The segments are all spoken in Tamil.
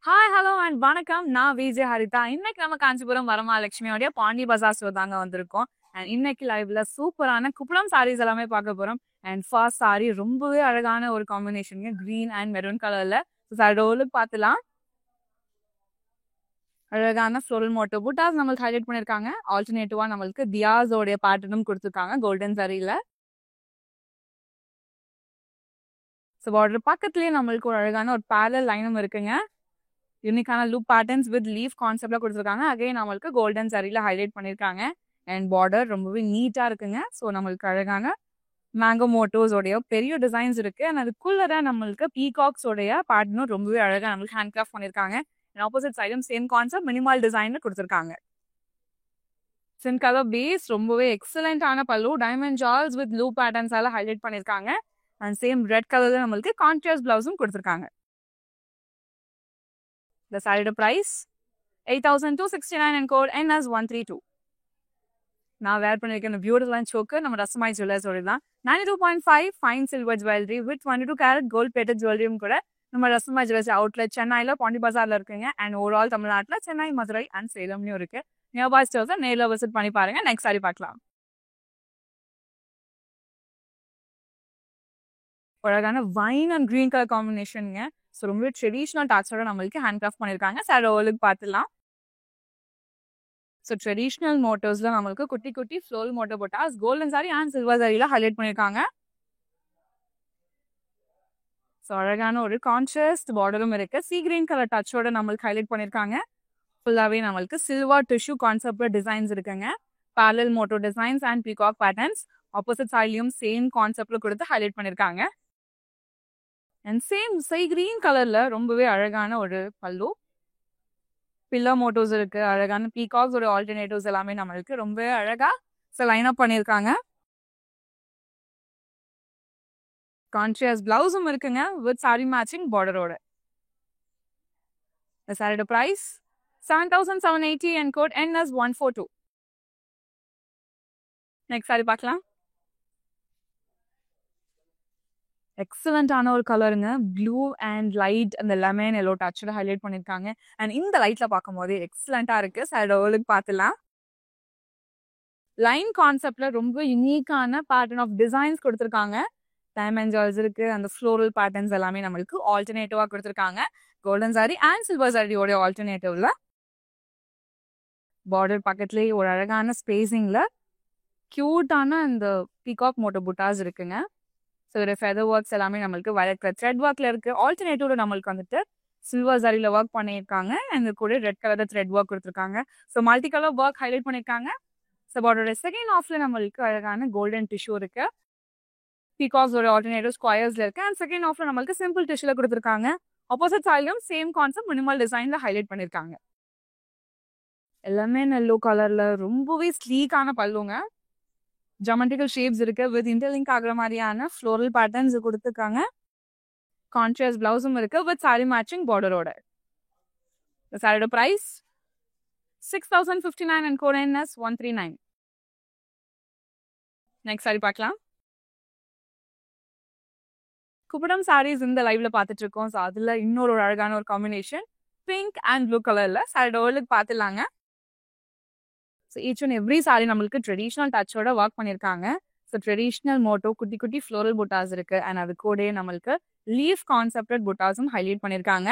ஹாய், ஹலோ அண்ட் வணக்கம். நான் விஜய் ஹரிதா. இன்னைக்கு நம்ம காஞ்சிபுரம் வரமகாலட்சுமியோடைய பாண்டி பஜார் ஷோ தாங்க வந்திருக்கோம். அண்ட் இன்னைக்கு லைவ்ல சூப்பரான குப்பளம் சாரீஸ் எல்லாமே பார்க்க போறோம். அண்ட் ஃபர்ஸ்ட் சாரி ரொம்பவே அழகான ஒரு காம்பினேஷனுங்க. கிரீன் அண்ட் மெரூன் கலர்ல. சாரோலுக்கு பார்த்துலாம். அழகான ஃப்ளோரல் மோட்டோ புட்டாஸ் நம்மளுக்கு ஹைலைட் பண்ணிருக்காங்க. ஆல்டர்னேட்டிவா நம்மளுக்கு தியாஸோடைய பேட்டர்னும் கொடுத்துருக்காங்க கோல்டன் சாரியில. ஸோ பார்டர் பக்கத்துலயே நம்மளுக்கு ஒரு அழகான ஒரு பேரல் லைனும் இருக்குங்க. யூனிக்கான லூப் பேட்டர்ன்ஸ் வித் லீஃப் கான்செப்ட்ல கொடுத்துருக்காங்க. அகைன் நம்மளுக்கு கோல்டன் சாரியில ஹைலைட் பண்ணிருக்காங்க. அண்ட் பார்டர் ரொம்பவே நீட்டா இருக்குங்க. ஸோ நம்மளுக்கு அழகான மேங்கோ மோட்டோஸ் உடைய பெரிய டிசைன்ஸ் இருக்கு. அண்ட் அதுக்குள்ளர நம்மளுக்கு பீகாக்ஸ் உடைய பேட்டர்னும் ரொம்பவே அழகா நம்மளுக்கு ஹேண்ட் கிராஃப்ட் பண்ணிருக்காங்க. அண்ட் ஆப்போசிட் சைடும் சேம் கான்செப்ட் மினிமல் டிசைன் கொடுத்துருக்காங்க. சின் கலர் பேஸ் ரொம்பவே எக்ஸலண்டான பல்லு டைமண்ட் ஜால்ஸ் வித் லூப் பேட்டர்ன்ஸால ஹைலைட் பண்ணிருக்காங்க. அண்ட் சேம் ரெட் கலர்ல நம்மளுக்கு கான்ட்ராஸ்ட் பிளவுஸும் கொடுத்துருக்காங்க. The salary price 8,269 and code NS132. நான் வேர் பண்ணிருக்கேன் பியூட்டிஃபுல்லான சோக்கு நம்ம ரசமாய் ஜுவல்லர்ஸ் தான் 92.5 fine silver jewellery with 22 carat gold plated ஜுவல்லரியும் கூட நம்ம ரசமாய் ஜுவல்லர்ஸ் அவுட்லெட் சென்னையில பாண்டி பஜார்ல இருக்குங்க. அண்ட் ஓவரால் தமிழ்நாட்டில் சென்னை, மதுரை அண்ட் சேலம்லயும் இருக்கு. நியர்பை ஸ்டோர்ஸை நேரில் விசிட் பண்ணி பாருங்க. நெக்ஸ்ட் சாரி பார்க்கலாம். அழகான வைன் அண்ட் கிரீன் கலர் காம்பினேஷனுங்க. ஸோ ரொம்ப ட்ரெடிஷ்னல் டச்சோட நம்மளுக்கு ஹேண்ட் கிராஃப்ட் பண்ணியிருக்காங்க. சார் ஓலுக்கு பார்த்துலாம். ஸோ ட்ரெடிஷ்னல் மோட்டோஸ்ல நம்மளுக்கு குட்டி குட்டி ஃப்ளோரல் மோட்டோ போட்டாஸ் கோல்டன் சாரி அண்ட் சில்வர் சாரியில ஹைலைட் பண்ணியிருக்காங்க. ஸோ அழகான ஒரு கான்ட்ராஸ்ட் பார்டரும் இருக்கு. சீ கிரீன் கலர் டச்சோட நம்மளுக்கு ஹைலைட் பண்ணியிருக்காங்க. ஃபுல்லாகவே நம்மளுக்கு சில்வர் டிஷ்யூ கான்செப்ட்ல டிசைன்ஸ் இருக்குங்க. Parallel motif designs and peacock patterns opposite சைட்லயும் சேம் கான்செப்ட்ல கொடுத்து ஹைலைட் பண்ணியிருக்காங்க. அண்ட் சேம் சை கிரீன் கலர்ல ரொம்பவே அழகான ஒரு பல்லு பில்லர் மோட்டோஸ் இருக்கு. அழகான பீகாக்ஸ் ஒரு ஆல்டர்னேட்டிவ்ஸ் எல்லாமே நம்மளுக்கு ரொம்ப அழகா லைன் அப் பண்ணிருக்காங்க. கான்ட்ராஸ்ட் பிளவுஸும் இருக்குங்க வித் சாரி மேட்சிங் பார்டரோட. சாரியோட price 7,780 and code NS142. Next sari பார்க்கலாம். எக்ஸலண்டான ஒரு கலருங்க. ப்ளூ அண்ட் லைட் அந்த லெமன் எல்லோ டச்சோட ஹைலைட் பண்ணியிருக்காங்க. அண்ட் இந்த லைட்ல பார்க்கும் போது எக்ஸலண்டா இருக்கு. சாரோலுக்கு பார்த்துலாம். லைன் கான்செப்ட்ல ரொம்ப யூனிக்கான பேட்டர்ன் ஆஃப் டிசைன்ஸ் கொடுத்துருக்காங்க. டைமண்ட் ஜால்ஸ் இருக்கு. அந்த ஃப்ளோரல் பேட்டர்ன்ஸ் எல்லாமே நம்மளுக்கு ஆல்டர்னேட்டிவா கொடுத்துருக்காங்க. கோல்டன் சாரி அண்ட் சில்வர் சாரியோட ஆல்டர்னேட்டிவ்ல பார்டர் பக்கத்துலேயே ஒரு அழகான ஸ்பேசிங்ல கியூட்டான அந்த பீகாக் மோட்டோ புட்டாஸ் இருக்குங்க. ஸோ ஒரு ஃபெதர் ஒர்க்ஸ் எல்லாமே நம்மளுக்கு வயலட் கலர் த்ரெட் ஒர்க்ல இருக்கு. ஆல்டர்னேட்டிவ்ல நம்மளுக்கு வந்துட்டு சில்வர் சாரியில ஒர்க் பண்ணியிருக்காங்க. அந்த கூட ரெட் கலர் த்ரெட் ஒர்க் கொடுத்துருக்காங்க. So multi colour work highlight பண்ணியிருக்காங்க. ஸோ பார்டரோட செகண்ட் ஆஃப்ல நம்மளுக்கு அழகான கோல்டன் டிஷ்யூ இருக்கு. பீகாக்ஸ் ஒரு ஆல்டர்னேட்டிவ் ஸ்கொயர்ஸ்ல இருக்கு. அண்ட் செகண்ட் ஆஃப்ல நம்மளுக்கு சிம்பிள் டிஷ்யூல கொடுத்துருக்காங்க. ஆப்போசிட் சைட்லயும் சேம் கான்செப்ட் மினிமல் டிசைன்ல ஹைலைட் பண்ணியிருக்காங்க. எல்லாமே எல்லோ கலர்ல ரொம்பவே ஸ்லீக்கான பல்லுங்க. ஜாமெட்ரிக்கல் ஷேப்ஸ் இருக்கு வித் இன்டர்லிங்க் ஆகிற மாதிரியான ஃப்ளோரல் பேட்டர்ன்ஸ் கொடுத்துருக்காங்க. கான்ட்ராஸ்ட் பிளவுஸும் இருக்கு வித் சாரி மேட்சிங் பார்டரோட. சாரியோட price 6,059 and code NS139. Next sari பார்க்கலாம். குப்படம் சாரீஸ் இந்த லைவ்ல பார்த்துட்டு இருக்கோம். ஸோ அதுல இன்னொரு அழகான ஒரு காம்பினேஷன் பிங்க் அண்ட் ப்ளூ கலர்ல சாரியோட பார்த்துலாங்க. So each and every sari நம்மளுக்கு ட்ரெடிஷ்னல் டச்சோட ஒர்க் பண்ணியிருக்காங்க. ஸோ ட்ரெடிஷ்னல் மோட்டோ குட்டி குட்டி ஃப்ளோரல் புட்டாஸ் இருக்கு. அண்ட் அது கூட நம்மளுக்கு லீஃப் கான்செப்டட் புட்டாஸும் ஹைலைட் பண்ணியிருக்காங்க.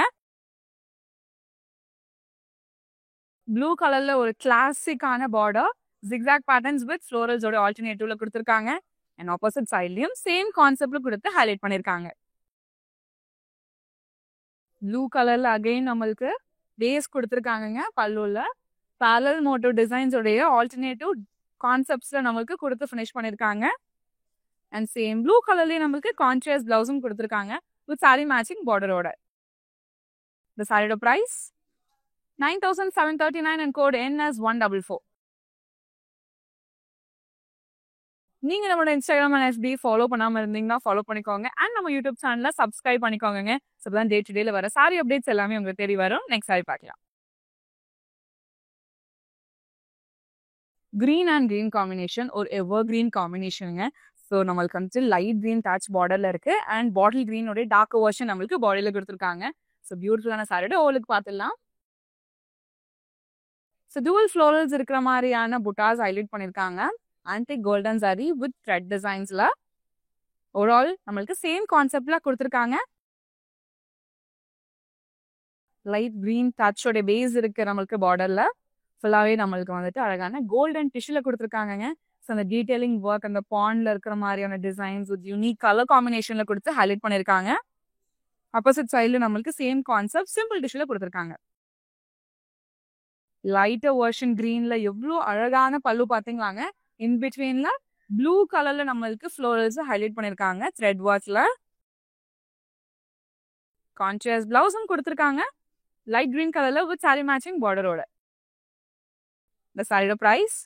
ப்ளூ கலர்ல ஒரு கிளாசிக்கான பார்டர் ஜிக்ஸாக் பேட்டர்ன்ஸ் வித் ஃப்ளோரல்ஸோட ஆல்டர்னேட்டிவ்ல கொடுத்துருக்காங்க. அண்ட் ஆப்போசிட் சைட்லயும் சேம் கான்செப்ட்ல கொடுத்து ஹைலைட் பண்ணியிருக்காங்க. ப்ளூ கலர்ல அகைன் நம்மளுக்கு பேஸ் கொடுத்துருக்காங்க. பல்லுல பேரலல் மோட்டோ டிசைன்ஸ் உடைய ஆல்டர்னேட்டிவ் கான்செப்ட்ஸ்ல நம்மளுக்கு கொடுத்து ஃபினிஷ் பண்ணிருக்காங்க. அண்ட் சேம் ப்ளூ கலர்லயே நம்மளுக்கு கான்ட்ராஸ்ட் பிளவுஸும் கொடுத்துருக்காங்க வித் சாரி மேட்சிங் பார்டரோட. இந்த சாரியோட பிரைஸ் 9,739 and code NS144. நீங்க நம்மளோட இன்ஸ்டாகிராம் அண்ட் FB ஃபாலோ பண்ணாம இருந்தீங்கன்னா ஃபாலோ பண்ணிக்கோங்க. அண்ட் நம்ம யூடியூப் சேனல்ல சப்ஸ்கிரைப் பண்ணிக்கோங்க. ஸோ தான் டே டு டேல வர சாரி அப்டேட்ஸ் எல்லாமே உங்களுக்கு தெரிய வரும். நெக்ஸ்ட் சாரி பார்க்கலாம். கிரீன் அண்ட் கிரீன் காம்பினேஷன் ஒரு எவர் கிரீன் காம்பினேஷனுங்க. ஸோ நம்மளுக்கு வந்துட்டு லைட் கிரீன் டச் பார்டர்ல இருக்கு. அண்ட் பாட்டில் கிரீனோட டார்க் வெர்ஷன் நம்மளுக்கு பாடியில கொடுத்துருக்காங்க. ஸோ பியூட்டிஃபுல்லான சாரியோட ஓலுக்கு பார்த்துடலாம். ஸோ dual florals இருக்கிற மாதிரியான புட்டாஸ் ஹைலைட் பண்ணியிருக்காங்க. Antique golden sari with thread டிசைன்ஸ்ல. ஓவரால் நம்மளுக்கு சேம் கான்செப்ட்ல கொடுத்துருக்காங்க. லைட் கிரீன் டச்சோட பேஸ் இருக்கு நம்மளுக்கு பார்டர்ல. ஃபுல்லாவே நம்மளுக்கு வந்துட்டு அழகான கோல்டன் டிஷ்யூல கொடுத்துருக்காங்க. ஸோ அந்த டீடைலிங் ஒர்க் அந்த பாண்ட்ல இருக்கிற மாதிரியான டிசைன்ஸ் வித் யூனிக் கலர் காம்பினேஷன்ல கொடுத்து ஹைலைட் பண்ணியிருக்காங்க. ஆப்போசிட் சைட்ல நம்மளுக்கு சேம் கான்செப்ட் சிம்பிள் டிஷ்யூல கொடுத்துருக்காங்க. லைட்டர் வெர்ஷன் கிரீன்ல எவ்வளோ அழகான பல்லு பாத்தீங்களாங்க. இன் பிட்வீன்ல ப்ளூ கலர்ல நம்மளுக்கு ஃப்ளோரல்ஸ் ஹைலைட் பண்ணிருக்காங்க த்ரெட் ஒர்க்ல. கான்ட்ராஸ்ட் பிளவுஸும் கொடுத்துருக்காங்க லைட் கிரீன் கலர்ல வித் சாரி மேட்சிங் பார்டரோட. இந்த சாரியோட price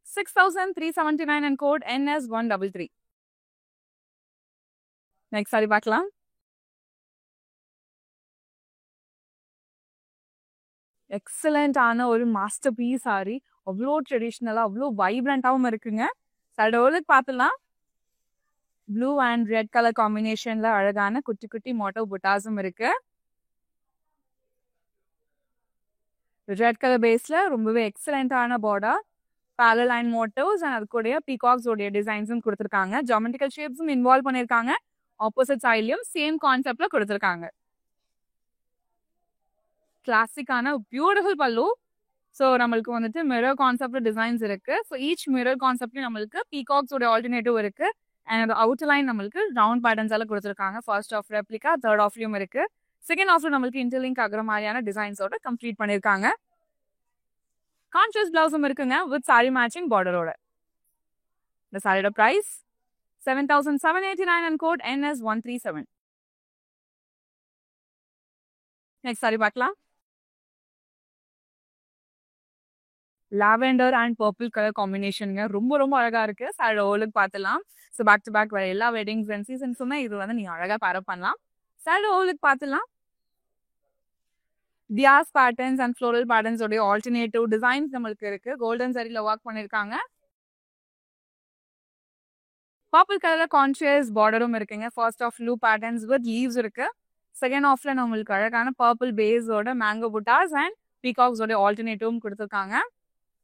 6379 and code NS133. Next sari பார்க்கலாம். எக்ஸலண்டான ஒரு மாஸ்டர் பீஸ் சாரி. அவ்வளோ ட்ரெடிஷ்னலா அவ்வளோ வைப்ரண்டாவும் இருக்குங்க. சாரியோட பார்த்துலாம். ப்ளூ அண்ட் ரெட் கலர் காம்பினேஷன்ல அழகான குட்டி குட்டி மோட்டோ புட்டாஸும் இருக்கு. ரெட் கலர் பேஸ்ல ரொம்பவே எக்ஸலண்டான border, parallel line motifs and அது கூடய பீகாக்ஸ் உடைய டிசைன்ஸும் கொடுத்துருக்காங்க. ஜியோமெட்ரிக்கல் ஷேப்ஸும் இன்வால்வ் பண்ணிருக்காங்க. ஆப்போசிட் சைட்லயும் சேம் கான்செப்ட்ல கொடுத்துருக்காங்க. கிளாசிக்கான பியூட்டிஃபுல் பல்லு. ஸோ நம்மளுக்கு வந்துட்டு மிரர் கான்செப்ட் டிசைன்ஸ் இருக்கு. ஸோ ஈச் மிரர் கான்செப்ட்லயும் நம்மளுக்கு பீகாக்ஸ் உடைய ஆல்டர்னேட்டிவ் இருக்கு. அண்ட் அவுட்டர் லைன் நம்மளுக்கு ரவுண்ட் பேட்டர்ன்ஸால கொடுத்துருக்காங்க. ஃபர்ஸ்ட் ஆஃப் ரெப்ளிகா, தேர்ட் ஆஃப்லயும் இருக்கு. செகண்ட் ஆஃப்ல நம்மளுக்கு இன்டர்லிங்க் ஆகிற மாதிரியான டிசைன்ஸோட கம்ப்ளீட் பண்ணிருக்காங்க. கான்ட்ராஸ்ட் பிளவுஸும் இருக்குங்க வித் சாரி மேட்சிங் பார்டரோட. இந்த சாரியோட price 7789 and code NS137. Next sari பார்க்கலாம். லாவெண்டர் அண்ட் பர்பிள் கலர் காம்பினேஷனுங்க. ரொம்ப ரொம்ப அழகா இருக்கு. சாரியோட ஓலுக்கு பார்த்துலாம். ஸோ பேக் டு பேக் வர எல்லா வெட்டிங்ஸ் அண்ட் சீசன்ஸுமே இது வந்து நீங்க அழகா பேரப் பண்ணலாம். சாரியோட ஓலுக்கு பார்த்துலாம். டியாஸ் பேட்டர்ன்ஸ் அண்ட் ஃப்ளோரல் பேட்டர்ன்ஸ் உடைய ஆல்டர்னேட்டிவ் டிசைன்ஸ் நம்மளுக்கு இருக்கு. கோல்டன் சாரியில ஒர்க் பண்ணிருக்காங்க. பர்பிள் கலர்ல கான்ட்ராஸ்ட் பார்டரும் இருக்குங்க. First of blue patterns with leaves இருக்கு. செகண்ட் ஆஃப்ல நம்மளுக்கு அழகான பர்பிள் பேஸோட மேங்கோ புட்டாஸ் அண்ட் பீகாக்ஸ் உடைய ஆல்டர்னேட்டிவும் கொடுத்துருக்காங்க.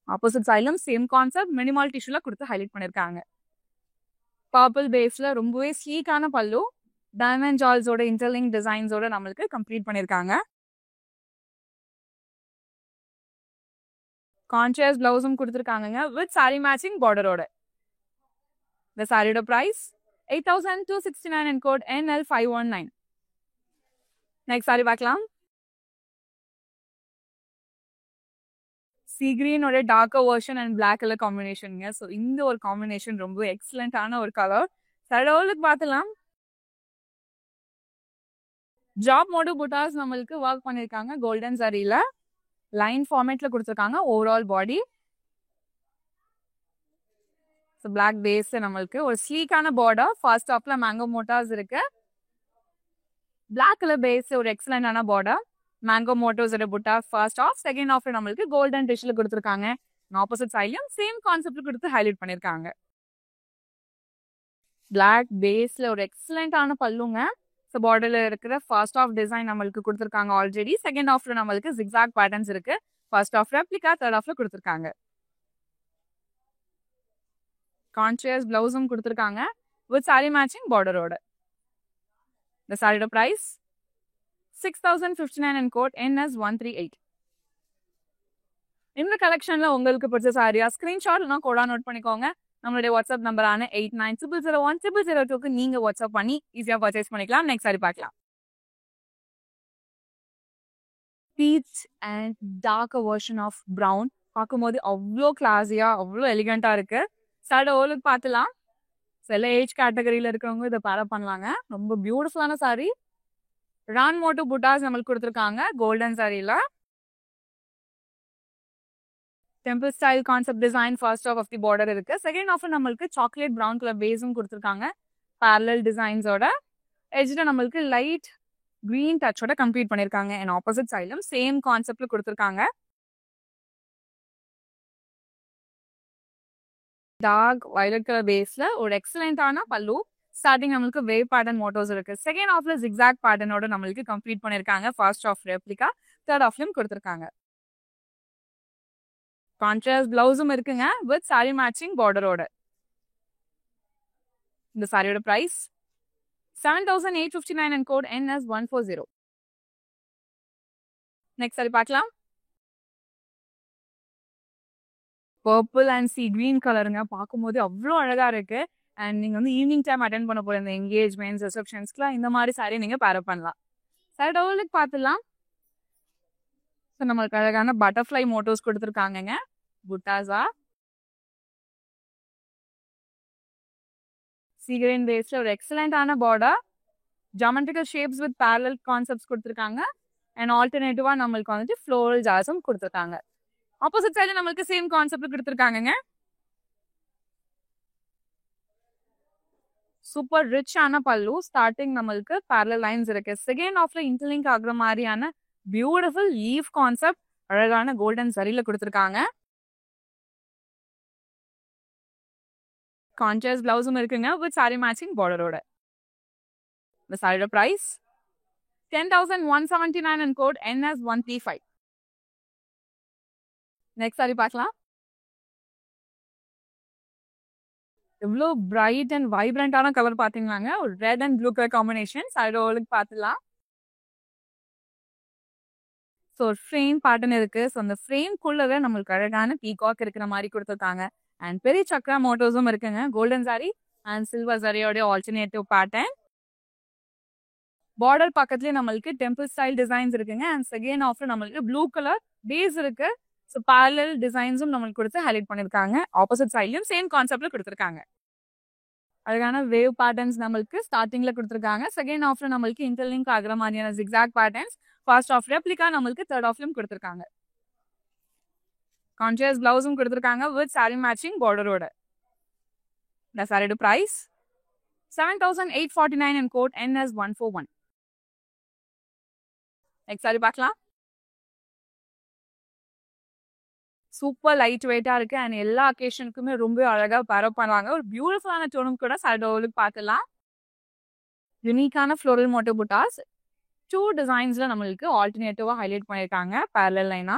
ஆப்போசிட் சைட்லும் சேம் கான்செப்ட் மினிமல் டிஷ்யூல கொடுத்து ஹைலைட் பண்ணிருக்காங்க. பர்பிள் பேஸ்ல ரொம்பவே ஸ்லீக்கான பல்லு, டைமண்ட் ஜால்ஸோட இன்டர்லிங்க் டிசைன்ஸோட நம்மளுக்கு கம்ப்ளீட் பண்ணிருக்காங்க. கான்ட்ராஸ்ட் பிளவுஸும் கொடுத்துருக்காங்க வித் சாரி மேட்சிங் பார்டரோட. இந்த சாரியோட price 8269 and code NL519. Next sari பார்க்கலாம். சீ கிரீனோட darker version and black colour காம்பினேஷனுங்க. ஸோ இந்த ஒரு காம்பினேஷன் ரொம்ப எக்ஸலண்டான ஒரு கலர். சாரியோட பார்த்துலாம். ஜாப் மோடு புட்டாஸ் நம்மளுக்கு ஒர்க் பண்ணிருக்காங்க கோல்டன் சாரியில. லைன் ஃபார்மேட்ல கொடுத்துருக்காங்க overall body. So black base நம்மளுக்கு ஒரு ஸ்லீக்கான பார்டர். ஃபர்ஸ்ட் ஆஃப்ல மேங்கோ மோட்டாஸ் இருக்கு. பிளாக் கலர் பேஸ் ஒரு எக்ஸலண்டான பார்டர். மேங்கோ மோட்டோஸ் புட்டா ஃபர்ஸ்ட் ஆஃப். செகண்ட் ஆஃப்ல நம்மளுக்கு கோல்டன் டிஷ்ல கொடுத்துருக்காங்க. ஆப்போசிட் சைட்லயும் சேம் கான்செப்ட் கொடுத்து ஹைலைட் பண்ணிருக்காங்க. பிளாக் பேஸ்ல ஒரு எக்ஸலண்டான பல்லுங்க. ஸோ பார்டர்ல இருக்கிற ஃபர்ஸ்ட் ஆஃப் டிசைன் நம்மளுக்கு கொடுத்துருக்காங்க ஆல்ரெடி. செகண்ட் ஆஃப்ல நம்மளுக்கு ஜிக்ஸாக் பேட்டர்ன்ஸ் இருக்கு. ஃபர்ஸ்ட் ஆஃப் ரெப்ளிகா, தேர்ட் ஆஃப்ல கொடுத்துருக்காங்க. கான்ட்ராஸ்ட் பிளவுஸும் கொடுத்துருக்காங்க வித் சாரி மேட்சிங் பார்டரோட. இந்த சாரியோட பிரைஸ் 6059 and code NS138. இந்த கலெக்ஷன்ல உங்களுக்கு பிடிச்ச சாரியா ஸ்கிரீன்ஷாட் இல்லைனா கோடா நோட் பண்ணிக்கோங்க. நம்மளுடைய வாட்ஸ்அப் நம்பரான 8900010002க்கு நீங்க வாட்ஸ்அப் பண்ணி ஈஸியா பர்ச்சேஸ் பண்ணிக்கலாம். நெக்ஸ்ட் சாரி பார்க்கலாம். Peach and darker version of brown. பார்க்கும்போது அவ்வளோ கிளாஸியா அவ்வளோ எலிகண்டா இருக்கு. சாரியோட ஓலுக்கு பார்த்துலாம். சில ஏஜ் கேட்டகரியில இருக்கிறவங்க இதை பேரப் பண்ணலாங்க. ரொம்ப பியூட்டிஃபுல்லான சாரி. ரான் மோட்டோ புட்டாஸ் நம்மளுக்கு கொடுத்துருக்காங்க கோல்டன் சாரியில. Temple style concept design first half the border இருக்கு. செகண்ட் ஆஃப் நம்மளுக்கு சாக்லேட் பிரவுன் கலர் பேஸும் கொடுத்துருக்காங்க. parallel டிசைன்ஸோட எஜ்ல நம்மளுக்கு லைட் கிரீன் டச்சோட கம்ப்ளீட் பண்ணிருக்காங்க. அண்ட் ஆப்போசிட் சைட்லும் சேம் கான்செப்ட்ல கொடுத்துருக்காங்க. டார்க் வயலட் கலர் பேஸ்ல ஒரு எக்ஸலண்டான பல்லு. ஸ்டார்டிங் நம்மளுக்கு வேவ் பேட்டர்ன் மோட்டோஸ் இருக்கு. செகண்ட் ஹாஃப்ல ஜிக்ஸாக் பேட்டர்னோட நம்மளுக்கு கம்ப்ளீட் பண்ணிருக்காங்க. ஃபர்ஸ்ட் ஹாஃப் ரெப்ளிகா, தேர்ட் ஹாஃப்லயும் கொடுத்துருக்காங்க. கான்ட்ராஸ்ட் பிளவுஸும் இருக்குங்க வித் சாரி மேட்சிங் பார்டரோட. இந்த சாரியோட price 7859 and code NS140. Next sari பார்க்கலாம். பர்பிள் அண்ட் சி கிரீன் கலருங்க. பார்க்கும்போது அவ்வளோ அழகா இருக்கு. அண்ட் நீங்க வந்து ஈவினிங் டைம் அட்டென்ட் பண்ண போற இந்த என்கேஜ்மெண்ட்ஸ், ரிசப்ஷன்ஸ்க்குலாம் இந்த மாதிரி சாரி நீங்க பேரப் பண்ணலாம். சாரி டவுலுக்கு பார்த்துலாம். ஸோ நம்மளுக்கு அழகான பட்டர்ஃப்ளை மோட்டோஸ் கொடுத்துருக்காங்கங்க. புட்டாஸா சீக்ரெட் பேஸ்ல ஒரு எக்ஸலண்டான border, geometrical shapes with parallel concepts கொடுத்துருக்காங்க. அண்ட் ஆல்டர்னேட்டிவா நம்மளுக்கு வந்துட்டு ஃப்ளோரல் ஜாஸும் கொடுத்துருக்காங்க. ஆப்போசிட் சைடு நம்மளுக்கு சேம் கான்செப்ட் கொடுத்துருக்காங்கங்க. சூப்பர் ரிச்சான பல்லு. ஸ்டார்டிங் நம்மளுக்கு பேரலல் லைன்ஸ் இருக்கு. செகண்ட் ஹாஃப்ல இன்டர்லிங்க் ஆகுற மாதிரியான பியூட்டிஃபுல் லீஃப் கான்செப்ட் அழகான கோல்டன் சரியில கொடுத்துருக்காங்க. கான்ட்ராஸ்ட் பிளவுஸும் இருக்குங்க வித் சாரி மேட்சிங் பார்டரோட. இந்த சாரியோட price 10,179 and code NS135. Next sari பார்க்கலாம். எவ்வளோ பிரைட் அண்ட் வைப்ரண்டான கலர் பார்த்தீங்களாங்க. ஒரு red and blue colour combination. சாரியோட பார்த்துலாம். ஸோ ஒரு ஃப்ரேம் பேட்டர்ன் இருக்கு. ஸோ அந்த ஃப்ரேம்குள்ளவே நம்மளுக்கு அழகான பீகாக் இருக்கிற மாதிரி கொடுத்துருக்காங்க. அண்ட் பெரிய சக்ரா மோட்டோஸும் இருக்குங்க. கோல்டன் சாரி அண்ட் சில்வர் சாரியோட ஆல்டர்னேட்டிவ் பேட்டர்ன். பார்டர் பக்கத்துலேயே நம்மளுக்கு டெம்பிள் ஸ்டைல் டிசைன்ஸ் இருக்குங்க. அண்ட் செகண்ட் ஹாஃப்ல நம்மளுக்கு ப்ளூ கலர் பேஸ் இருக்கு. ஸோ பேரலல் டிசைன்ஸும் நம்மளுக்கு கொடுத்து ஹைலைட் பண்ணியிருக்காங்க. ஆப்போசிட் சைட்லயும் சேம் கான்செப்ட்ல கொடுத்துருக்காங்க. அழகான வேவ் பேட்டர்ன்ஸ் நம்மளுக்கு ஸ்டார்டிங்ல கொடுத்துருக்காங்க. செகண்ட் ஹாஃப்ல நம்மளுக்கு இன்டர்லிங்க் ஆகிற மாதிரியான zigzag patterns. First half replica நம்மளுக்கு தேர்ட் ஹாஃப்லயும் கொடுத்துருக்காங்க. கான்ட்ராஸ்ட் பிளவுஸும் கொடுத்துருக்காங்க வித் சாரி மேட்சிங் பார்டரோட. இந்த சாரியோட price 7,849 and code NS141. Next sari பார்க்கலாம். சூப்பர் லைட் வெயிட்டா இருக்கு. அண்ட் எல்லா அக்கேஷனுக்குமே ரொம்ப அழகா பேரப் பண்ணுவாங்க. ஒரு பியூட்டிஃபுல்லான டோனும் கூட சாரியோலுக்கு பார்க்கலாம். யூனிக்கான ஃப்ளோரல் மோட்டோ புட்டாஸ் 2 டிசைன்ஸ்ல நம்மளுக்கு ஆல்டர்னேட்டிவா ஹைலைட் பண்ணிருக்காங்க பேரலல் லைனா.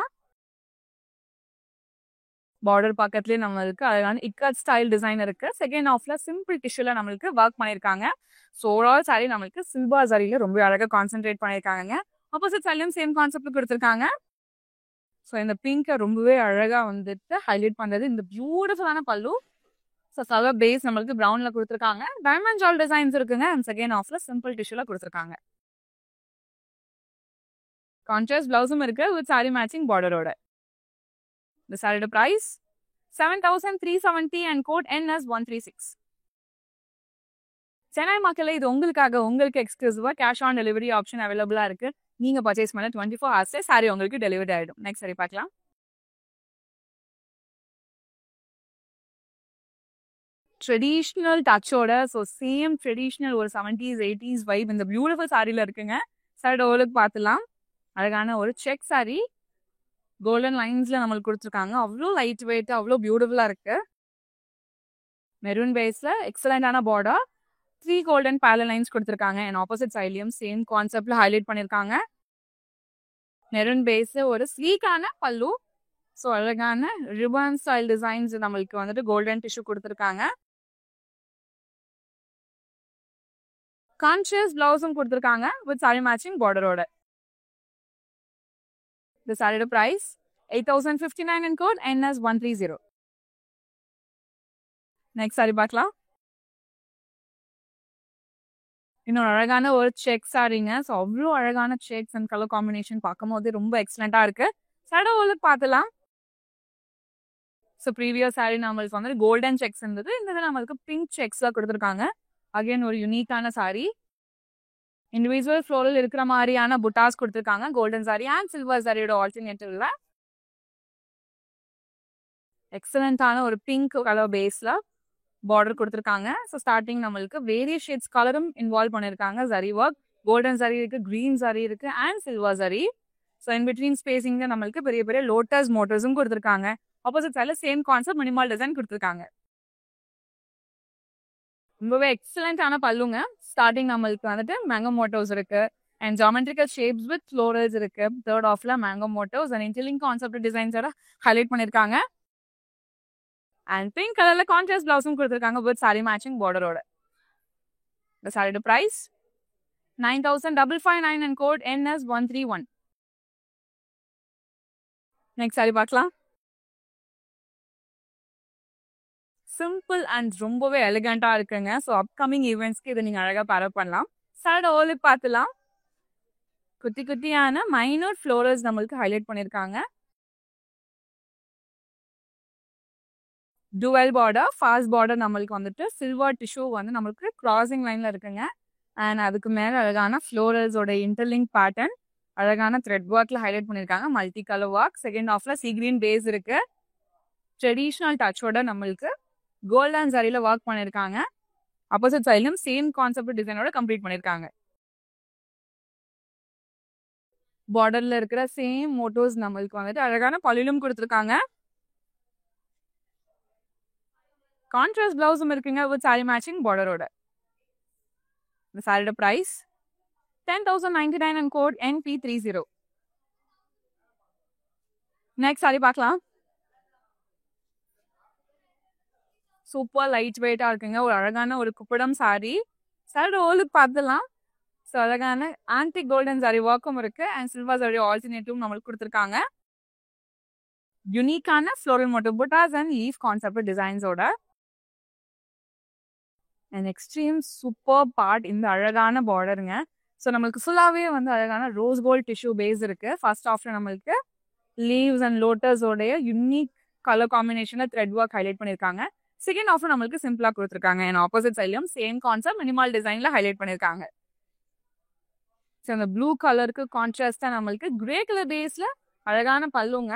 பார்டர் பக்கத்துலேயே நம்மளுக்கு அழகான இக்கட் ஸ்டைல் டிசைன் இருக்கு. செகண்ட் ஹாஃப்ல சிம்பிள் டிஷ்யூல நம்மளுக்கு ஒர்க் பண்ணிருக்காங்க. ஸோ ஓவரால் சாரி நம்மளுக்கு சில்வர் சாரியில ரொம்ப அழகா கான்சென்ட்ரேட் பண்ணிருக்காங்க. ஆப்போசிட் சைட்லயும் சேம் கான்செப்ட் கொடுத்துருக்காங்க. ஸோ இந்த பிங்கை ரொம்பவே அழகா வந்துட்டு ஹைலைட் பண்றது இந்த பியூட்டிஃபுல்லான பல்லு. ஸோ சலர் பேஸ் நம்மளுக்கு ப்ரௌன்ல கொடுத்துருக்காங்க. டைமண்ட் ஜால் டிசைன்ஸ் இருக்குங்க. அண்ட் செகண்ட் ஹாஃப்ல சிம்பிள் டிஷ்யூல கொடுத்துருக்காங்க. கான்ட்ராஸ்ட் பிளவுஸும் இருக்கு வித் சாரி மேட்சிங் பார்டரோட. இந்த சாரியோட price 7,370 and code NS136. Chennai மக்களே, இது உங்களுக்காக உங்களுக்கு எக்ஸ்க்ளூசிவா கேஷ் ஆன் டெலிவரி ஆப்ஷன் அவைலபிளா இருக்கு. நீங்க பர்ச்சேஸ் பண்ண 24 hours சாரி உங்களுக்கு டெலிவரி ஆயிடும். நெக்ஸ்ட் சாரி பார்க்கலாம். ட்ரெடிஷ்னல் டச்சோட, ஸோ சேம் ட்ரெடிஷ்னல் ஒரு 70s 80s வைப் இந்த பியூட்டிஃபுல் சாரியில இருக்குங்க. சாரியோட ஓலுக்கு பார்த்துலாம். அழகான ஒரு செக் சாரி கோல்டன் லைன்ஸ்ல நம்மளுக்கு கொடுத்துருக்காங்க. அவ்வளோ லைட் வெயிட், அவ்வளோ பியூட்டிஃபுல்லா இருக்கு. மெரூன் பேஸ்ல எக்ஸலண்டான பார்டர், 3 கோல்டன் பேரலல் லைன்ஸ் கொடுத்துருக்காங்க. அண்ட் ஆப்போசிட் சைட்லயும் சேம் கான்செப்ட்ல ஹைலைட் பண்ணிருக்காங்க. மெரூன் பேஸ்ல ஒரு ஸ்வீக்கான பல்லு. ஸோ அழகான ரிபன் ஸ்டைல் டிசைன்ஸ் நம்மளுக்கு வந்துட்டு கோல்டன் டிஷ்யூ கொடுத்துருக்காங்க. கான்ட்ராஸ்ட் பிளவுஸும் கொடுத்துருக்காங்க வித் சாரி மேட்சிங் பார்டரோட. இந்த சாரியோட price 8,059 and code NS130. Next sari பார்க்கலாம். இன்னொரு அழகான ஒரு செக் சாரிங்க. ஸோ அவ்வளோ அழகான செக்ஸ் அண்ட் கலர் காம்பினேஷன் பார்க்கும் போது ரொம்ப எக்ஸலண்டா இருக்கு. சாரியோலுக்கு பார்த்துலாம். ஸோ ப்ரீவியஸ் சாரி நம்மளுக்கு வந்து கோல்டன் செக்ஸ் இருந்தது. இந்த நம்மளுக்கு பிங்க் செக்ஸ்ல கொடுத்துருக்காங்க. அகைன் ஒரு யூனிக்கான சாரி. இண்டிவிஜுவல் ஃப்ளோரல் இருக்கிற மாதிரியான புட்டாஸ் கொடுத்துருக்காங்க. கோல்டன் சாரி அண்ட் சில்வர் சாரியோட ஆல்டர்னேட்டிவ்ல எக்ஸலண்டான ஒரு பிங்க் கலர் பேஸ்ல பார்டர் கொடுத்துருக்காங்க. ஸோ ஸ்டார்டிங் நம்மளுக்கு வேரியஸ் ஷேட்ஸ் கலரும் இன்வால்வ் பண்ணிருக்காங்க. சரி ஒர்க், கோல்டன் சாரி இருக்கு, கிரீன் சாரி இருக்கு and silver sari. So in between ஸ்பேசிங்ல நம்மளுக்கு பெரிய பெரிய லோட்டஸ் மோட்டர்ஸும் கொடுத்துருக்காங்க. ஆப்போசிட் சைட்ல சேம் கான்செப்ட் மினிமல் டிசைன் கொடுத்துருக்காங்க. ரொம்பவே எக்ஸலண்டான பல்லுங்க. ஸ்டார்டிங் நம்மளுக்கு வந்துட்டு மேங்கோ மோட்டோஸ் இருக்கு and geometrical shapes with florals இருக்கு. தேர்ட் ஆஃப்ல mango motifs and interlink concept டிசைன்ஸோட ஹைலைட் பண்ணிருக்காங்க. அண்ட் பிங்க் கலர்ல கான்ட்ராஸ்ட் பிளவுஸும் கொடுத்துருக்காங்க வித் சாரி மேட்சிங் பார்டரோட. இந்த சாரியோட price 9,559 and code NS131. Next sari பார்க்கலாம். சிம்பிள் அண்ட் ரொம்பவே எலிகண்டா இருக்குங்க. ஸோ அப்கமிங் ஈவெண்ட்ஸ்க்கு இதை நீங்க அழகா பேரப் பண்ணலாம். சாரியோட ஓலுக்கு பார்த்துலாம். குட்டி குட்டியான மைனூர் ஃப்ளோரல்ஸ் நம்மளுக்கு ஹைலைட் பண்ணிருக்காங்க. டுவெல் பார்டர், ஃபாஸ்ட் பார்டர் நம்மளுக்கு வந்துட்டு சில்வர் டிஷ்யூ வந்து நம்மளுக்கு கிராசிங் லைன்ல இருக்குங்க. அண்ட் அதுக்கு மேல அழகான ஃப்ளோரல்ஸோட இன்டர்லிங்க் பேட்டர்ன் அழகான த்ரெட் ஒர்க்ல ஹைலைட் பண்ணிருக்காங்க. Multi colour work. செகண்ட் ஆஃப்ல சீ கிரீன் பேஸ் இருக்கு. ட்ரெடிஷ்னல் டச்சோட நம்மளுக்கு கோல்டன் சாரியில ஒர்க் பண்ணிருக்காங்க. ஆப்போசிட் சைட்லயும் சேம் கான்செப்ட் டிசைனோட கம்ப்ளீட் பண்ணிருக்காங்க. பார்டர்ல இருக்கிற சேம் மோட்டோஸ் நம்மளுக்கு வந்துட்டு அழகான பல்லிலும் கொடுத்துருக்காங்க. கான்ட்ராஸ்ட் பிளவுஸும் இருக்குங்க வித் சாரி மேட்சிங் பார்டரோட. இந்த சாரியோட price 10,099 and code NP30. Next sari பார்க்கலாம். சூப்பர் லைட் வெயிட்டா இருக்குங்க. ஒரு அழகான ஒரு குப்படம் சாரி. சாரியோட ஓலுக்கு பார்த்துலாம். ஸோ அழகான ஆன்டிக் கோல்டன் சாரி ஒர்க்கும் இருக்கு அண்ட் சில்வர் சாரி ஆல்டர்னேட்டிவ் நம்மளுக்கு கொடுத்துருக்காங்க. யூனிக்கான floral motif buttas and leaf concept டிசைன்ஸோட. அண்ட் எக்ஸ்ட்ரீம் சூப்பர் பார்ட் இந்த அழகான பார்டருங்க. ஸோ நம்மளுக்கு ஃபுல்லாகவே வந்து அழகான ரோஸ் கோல்ட் டிஷ்யூ பேஸ் இருக்கு. ஃபர்ஸ்ட் ஆஃப்ல நம்மளுக்கு லீவ்ஸ் அண்ட் லோட்டஸோடைய யூனிக் கலர் காம்பினேஷன்ல த்ரெட் ஒர்க் ஹைலைட் பண்ணிருக்காங்க. செகண்ட் ஆஃப்ல நம்மளுக்கு சிம்பிளா கொடுத்துருக்காங்க. அண்ட் ஆப்போசிட் சைட்லயும் சேம் கான்செப்ட் மினிமல் டிசைன்ல ஹைலைட் பண்ணிருக்காங்க. ஸோ அந்த ப்ளூ கலருக்கு கான்ட்ராஸ்டா நம்மளுக்கு கிரே கலர் பேஸ்ல அழகான பல்லுங்க.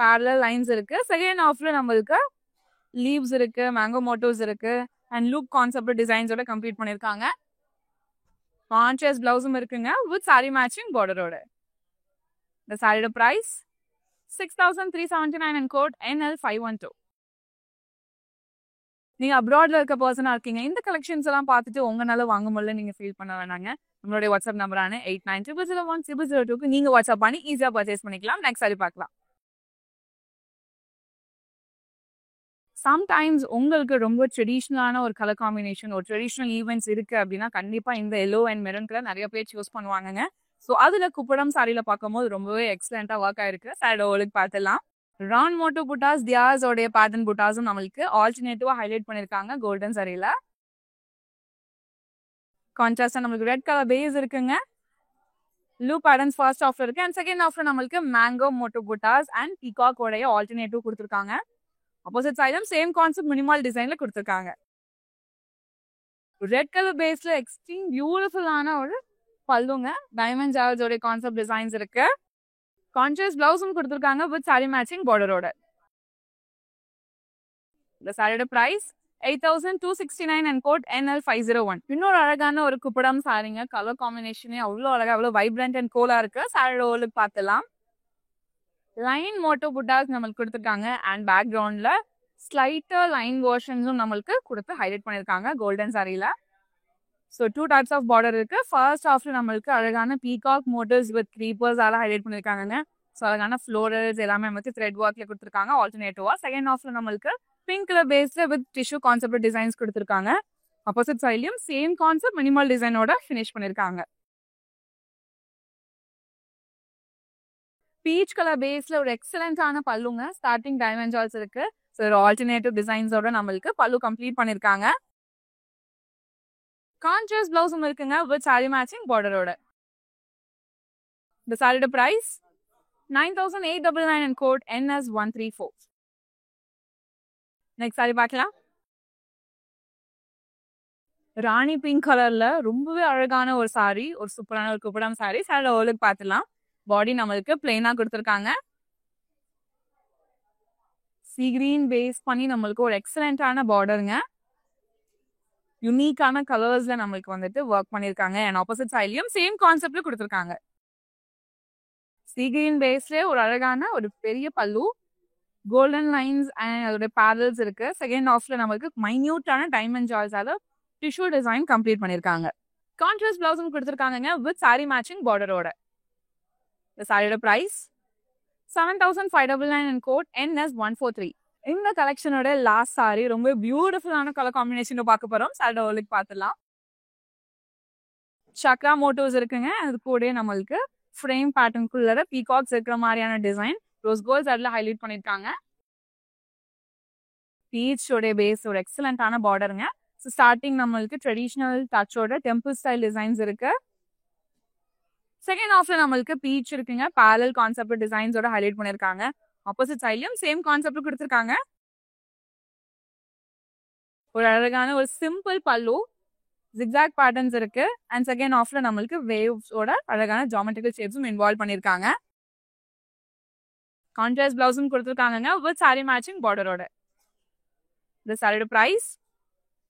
பேரலல் லைன்ஸ் இருக்கு. செகண்ட் ஆஃப்ல நம்மளுக்கு லீவ்ஸ் இருக்கு, மேங்கோ மோட்டோஸ் இருக்கு அண்ட் லூப் கான்செப்ட் டிசைன்ஸோட கம்ப்ளீட் பண்ணிருக்காங்க. கான்ட்ராஸ்ட் பிளவுஸும் இருக்குங்க வித் சாரி மேட்சிங் பார்டரோட. இந்த சாரியோட பிரைஸ் 6,379 அண்ட் கோட் NL512. நீங்க அப்ராட்ல இருக்க பர்சனா இருக்கீங்க, இந்த கலெக்ஷன்ஸ் எல்லாம் பார்த்துட்டு உங்களால வாங்க முடியல நீங்க ஃபீல் பண்ண வேணாங்க. நம்மளுடைய வாட்ஸ்அப் நம்பரான 8900010002 நீங்க வாட்ஸ்அப் பண்ணி ஈஸியா பர்ச்சேஸ் பண்ணிக்கலாம். நெக்ஸ்ட் சாரி பார்க்கலாம். சம்டைம்ஸ் உங்களுக்கு ரொம்ப ட்ரெடிஷ்னலான ஒரு கலர் காம்பினேஷன், ஒரு ட்ரெடிஷ்னல் ஈவெண்ட்ஸ் இருக்கு அப்படின்னா கண்டிப்பா இந்த எல்லோ அண்ட் மெரூன் கலர் நிறைய பேர் சூஸ் பண்ணுவாங்க. ஸோ அதுல குப்படம் சாரியில பார்க்கும்போது ரொம்பவே எக்ஸலண்டா ஒர்க் ஆயிருக்கு. சாரியோட ஓலுக்கு பார்த்துலாம். ரவுண்ட் மோட்டோ புட்டாஸ், தியாஸோடைய பேட்டர்ன் புட்டாஸும் நம்மளுக்கு ஆல்டர்னேட்டிவா ஹைலைட் பண்ணிருக்காங்க கோல்டன் சாரியில. கான்ட்ராஸ்டா நம்மளுக்கு ரெட் கலர் பேஸ் இருக்குங்க. ப்ளூ பேட்டர்ன்ஸ் ஃபர்ஸ்ட் ஆஃப்ல இருக்கு அண்ட் செகண்ட் ஆஃப்ல நம்மளுக்கு mango Moto buttas and peacock உடைய ஆல்டர்னேட்டிவ் கொடுத்துருக்காங்க. ஆப்போசிட் சைடும் சேம் கான்செப்ட் மினிமல் டிசைன்ல கொடுத்துருக்காங்க. ரெட் கலர் பேஸ்ல எக்ஸ்ட்ரீம் பியூட்டிஃபுல்லான ஒரு பல்லுங்க. டைமண்ட் ஜார்ஜோட கான்செப்ட் டிசைன்ஸ் இருக்கு. கான்ட்ராஸ்ட் பிளவுஸும் கொடுத்துருக்காங்க வித் சாரி மேட்சிங் பார்டரோட. இந்த சாரியோட பிரைஸ் 8,269 அண்ட் கோட் NL501. இன்னொரு அழகான ஒரு குப்படம் சாரிங்க. கலர் காம்பினேஷனே அவ்வளோ அழகா, அவ்வளோ வைப்ரண்ட் அண்ட் கோலா இருக்கு. சாரியோட ஓலுக்கு பார்த்துலாம். லைன் மோட்டோ புட்டாஸ் நம்மளுக்கு கொடுத்துருக்காங்க அண்ட் பேக்ரவுண்ட்ல ஸ்லைட்டர் லைன் வேர்ஷன்ஸும் நம்மளுக்கு கொடுத்து ஹைலைட் பண்ணிருக்காங்க கோல்டன் சாரியில. ஸோ 2 டைப்ஸ் ஆஃப் பார்டர் இருக்கு. ஃபர்ஸ்ட் ஆஃப்ல நம்மளுக்கு அழகான பீகாக் மோட்டர்ஸ் வித் க்ரீப்பர்ஸ் ஆல ஹைலைட் பண்ணிருக்காங்க. ஸோ அழகான ஃப்ளோரல்ஸ் எல்லாமே வந்து த்ரெட் ஒர்க்ல கொடுத்துருக்காங்க ஆல்டர்னேட்டிவா. செகண்ட் ஆஃப்ல நம்மளுக்கு பிங்க் கலர் பேஸ்ல வித் டிஷ்யூ கான்செப்ட் டிசைன்ஸ் கொடுத்துருக்காங்க. ஆப்போசிட் சைட்லயும் சேம் கான்செப்ட் மினிமல் டிசைனோட ஃபினிஷ் பண்ணிருக்காங்க. பீச் கலர் பேஸ்ல ஒரு எக்ஸலண்டான பல்லுங்க. ஸ்டார்டிங் டைமண்ட் ஜால்ஸ் இருக்கு. ஸோ ஒரு ஆல்டர்னேட்டிவ் டிசைன்ஸோட நம்மளுக்கு பல்லு கம்ப்ளீட் பண்ணிருக்காங்க. கான்ட்ராஸ்ட் பிளவுஸும் இருக்குங்க வித் சாரி மேட்சிங் பார்டரோட. இந்த சாரியோட price 9,899 and code NS134. Next sari பார்க்கலாம். ராணி பிங்க் கலர்ல ரொம்பவே அழகான ஒரு சாரி, ஒரு சூப்பரான ஒரு குப்படம் சாரி. சாரியோட ஓலுக்கு பார்த்துலாம். பாடி நம்மளுக்கு பிளெயினா கொடுத்துருக்காங்க. சீ கிரீன் பேஸ் பண்ணி நம்மளுக்கு ஒரு எக்ஸலண்டான பார்டருங்க. யூனிக்கான கலர்ஸ்ல நம்மளுக்கு வந்துட்டு ஒர்க் பண்ணிருக்காங்க அண்ட் ஆப்போசிட் சைட்லயும் சேம் கான்செப்ட்ல கொடுத்துருக்காங்க. சீ கிரீன் பேஸ்ல ஒரு அழகான ஒரு பெரிய பல்லு, கோல்டன் லைன்ஸ் அண்ட் அதோட பேரல்ஸ் இருக்கு. செகண்ட் ஆஃப்ல நம்மளுக்கு மைன்யூட்டான டைமண்ட் ஜால்ஸால டிஷ்யூ டிசைன் கம்ப்ளீட் பண்ணியிருக்காங்க. கான்ட்ராஸ்ட் பிளவுஸும் கொடுத்துருக்காங்க வித் சாரி மேட்சிங் பார்டரோட. இந்த சாரியோட பிரைஸ் 7,599 அண்ட் கோட் NS143. இந்த கலெக்ஷனோட லாஸ்ட் சாரி ரொம்ப பியூட்டிஃபுல்லான கலர் காம்பினேஷன் பார்க்க போறோம். சாரியோட ஒலிக் பார்த்துலாம். சக்ரா மோட்டோஸ் இருக்குங்க. அது கூட நம்மளுக்கு ஃப்ரேம் பேட்டர்னுக்குள்ள பீகாக்ஸ் இருக்கிற மாதிரியான டிசைன் ரோஸ் கோல்ஸ் அதில் ஹைலைட் பண்ணியிருக்காங்க. பீச்சோட பேஸ் ஒரு எக்ஸலண்டான பார்டருங்க. ஸோ ஸ்டார்டிங் நம்மளுக்கு ட்ரெடிஷ்னல் டச்சோட டெம்பிள் ஸ்டைல் டிசைன்ஸ் இருக்கு. செகண்ட் ஹாஃப்ல நம்மளுக்கு பீச் இருக்குங்க. பேரல் கான்செப்ட் டிசைன்ஸோட ஹைலைட் பண்ணியிருக்காங்க. ஆப்போசிட் சைட்லயும் சேம் கான்செப்ட் கொடுத்துருக்காங்க. ஒரு அழகான ஒரு சிம்பிள் பல்லு, ஜிக்ஸாக் பேட்டர்ன்ஸ் இருக்கு. அண்ட் செகண்ட் ஹாஃப்ல நம்மளுக்கு வேவ்ஸோட அழகான ஜியோமெட்ரிக்கல் ஷேப்ஸும் இன்வால்வ் பண்ணியிருக்காங்க. கான்ட்ராஸ்ட் பிளவுஸும் கொடுத்துருக்காங்க வித் சாரி மேட்சிங் பார்டரோட. இந்த சாரியோட பிரைஸ்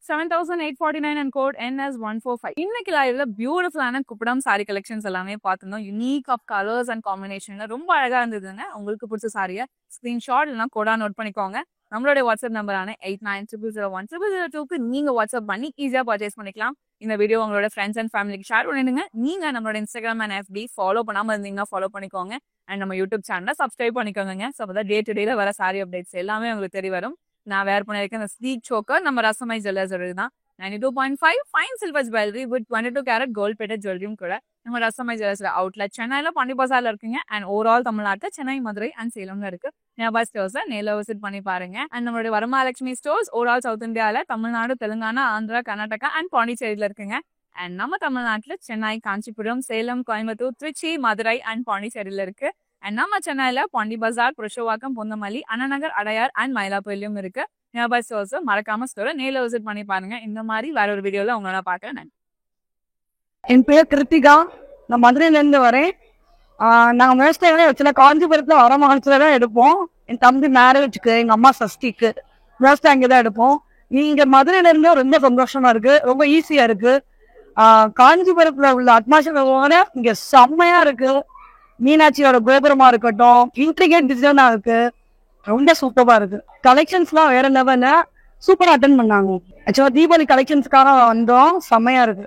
7,849 அண்ட் கோட் NS145. இன்னைக்கு லைவ்ல பியூட்டிஃபுல்லான குப்படம் சாரி கலெக்ஷன்ஸ் எல்லாமே பார்த்துருந்தோம். யூனிக் ஆஃப் கலர்ஸ் அண்ட் காம்பினேஷன்ல ரொம்ப அழகா இருந்ததுங்க. உங்களுக்கு பிடிச்ச சாரியை ஸ்கிரீன்ஷாட் இல்லைனா கோடா நோட் பண்ணிக்கோங்க. நம்மளுடைய வாட்ஸ்அப் நம்பரான 8900010002க்கு நீங்க வாட்ஸ்அப் பண்ணி ஈஸியா பர்ச்சேஸ் பண்ணிக்கலாம். இந்த வீடியோ உங்களோட ஃப்ரெண்ட்ஸ் அண்ட் ஃபேமிலிக்கு ஷேர் பண்ணிடுங்க. நீங்க நம்மளோட இன்ஸ்டாகிராம் அண்ட் FB ஃபாலோ பண்ணாம இருந்தீங்கன்னா ஃபாலோ பண்ணிக்கோங்க. அண்ட் நம்ம யூடியூப் சேனலை சப்ஸ்கிரைப் பண்ணிக்கோங்க. ஸோ அப்போ டே டு டேல வர சாரி அப்டேட்ஸ் எல்லாமே உங்களுக்கு தெரிய வரும். நான் வேர் பண்ணியிருக்கேன் இந்த ஸ்லீக் சோக்கர் நம்ம ரசமை ஜுவல்லர்ஸோட தான். 92.5 fine silver jewellery with 22 carat gold plated ஜுவல்லரியும் கூட நம்ம ரசமை ஜுவல்லர்ஸ்ல அவுட்லெட் சென்னையில பாண்டி பசார்ல இருக்குங்க. அண்ட் ஓவரால் தமிழ்நாட்டில் சென்னை, மதுரை அண்ட் சேலம்ல இருக்கு. நியர்பை ஸ்டோர்ஸை நேரில் விசிட் பண்ணி பாருங்க. அண்ட் நம்மளுடைய வரமகாலட்சுமி ஸ்டோர்ஸ் ஓவரால் சவுத் இந்தியாவில் தமிழ்நாடு, தெலுங்கானா, ஆந்திரா, கர்நாடகா அண்ட் பாண்டிச்சேரியில இருக்குங்க. அண்ட் நம்ம தமிழ்நாட்டில் சென்னை, காஞ்சிபுரம், சேலம், கோயம்புத்தூர், திருச்சி, மதுரை அண்ட் பாண்டிச்சேரியில இருக்கு. அண்ட் நம்ம சென்னையில பாண்டி பசார், புருஷவாக்கம், பொந்தமல்லி, அண்ணாநகர், அடையார் அண்ட் மயிலாப்பூர்லயும் இருக்கு. நியர்பை ஸ்டோர்ஸ் மறக்காம ஸ்டோரை நேரில் விசிட் பண்ணி பாருங்க. இந்த மாதிரி வேற ஒரு வீடியோல உங்களால பார்க்க. என் பேர் கிருத்திகா. நான் மதுரையிலேருந்து வரேன். நாங்கள் விவசாயம் வச்சுல காஞ்சிபுரத்தில் வரமகலத்தில் தான் எடுப்போம். என் தம்பி மேரேஜுக்கு, எங்கள் அம்மா சஷ்டிக்கு விவசாயம் அங்கே தான் எடுப்போம். இங்கே மதுரையிலேருந்து ரொம்ப சந்தோஷமா இருக்கு. ரொம்ப ஈஸியா இருக்கு. காஞ்சிபுரத்தில் உள்ள அட்மாஸ்பியரோட இங்கே செம்மையா இருக்கு. மீனாட்சியோட கோபுரமா இருக்கட்டும், இன்ட்ரிகேட் டிசைனா இருக்கு. ரொம்ப சூப்பரா இருக்கு. கலெக்ஷன்ஸ்லாம் வேற லெவல்ல சூப்பரா அட்டென்ட் பண்ணாங்க. ஆக்சுவலா தீபாவளி கலெக்ஷன்ஸ்க்காக வந்தோம். செம்மையா இருக்கு.